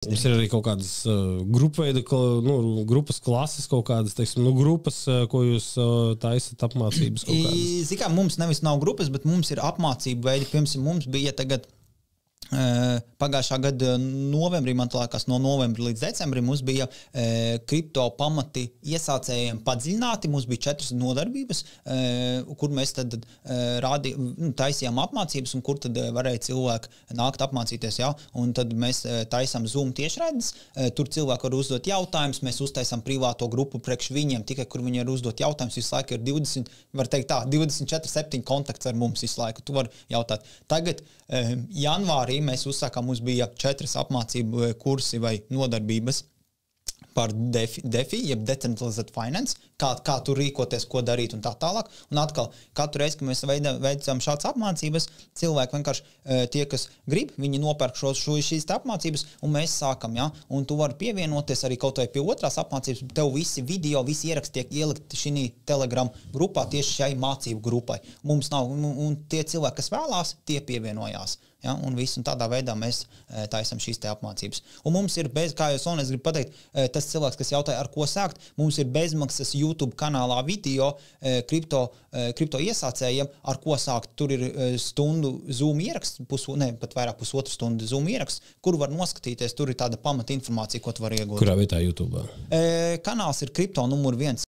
Mums ir arī kaut kādas grupveida, grupas klases, kaut kādas, teiksim, grupas, ko jūs taisat apmācības kaut kādas. Zikā, mums nevis nav grupas, bet mums ir apmācību veidi. Piemēram, mums bija tagad pagājušā gada novembrī, man liekas, no novembra līdz decembrim mums bija kripto pamati iesācējiem padziļināti. Mums bija 4 nodarbības, kur mēs tad taisījām apmācības un kur tad varēja cilvēki nākt apmācīties. Ja? Un tad mēs taisām Zoom tiešraides, tur cilvēki var uzdot jautājumus, mēs uztaisām privāto grupu priekš viņiem, tikai kur viņi var uzdot jautājumus, visu laiku ir 20, var teikt tā, 24/7 kontakts ar mums visu laiku, tu var jautāt. Tagad janvārī mēs uzsākām, mums bija 4 apmācību kursi vai nodarbības par DeFi, jeb Decentralized Finance, kā tur rīkoties, ko darīt un tā tālāk. Un atkal, katru reizi, kad mēs veicam šādas apmācības, cilvēki vienkārši tie, kas grib, viņi nopērk šīs apmācības, un mēs sākam, ja? Un tu vari pievienoties arī kaut vai pie otrās apmācības, tev visi video, visi ieraksti tiek ielikti šī Telegram grupā, tieši šai mācību grupai. Mums nav, un tie cilvēki, kas vēlās, tie pievienojās. Ja, un viss, un tādā veidā mēs taisam šīs te apmācības. Un mums ir kā jau es gribu pateikt, tas cilvēks, kas jautāja, ar ko sākt, mums ir bezmaksas YouTube kanālā video kripto iesācējiem, ar ko sākt. Tur ir stundu Zoom ieraksts, pat vairāk pusotru stundu Zoom ieraksts, kur var noskatīties, tur ir tāda pamata informācija, ko tu var iegūt. Kurā vietā YouTube? Kanāls ir kripto numur 1.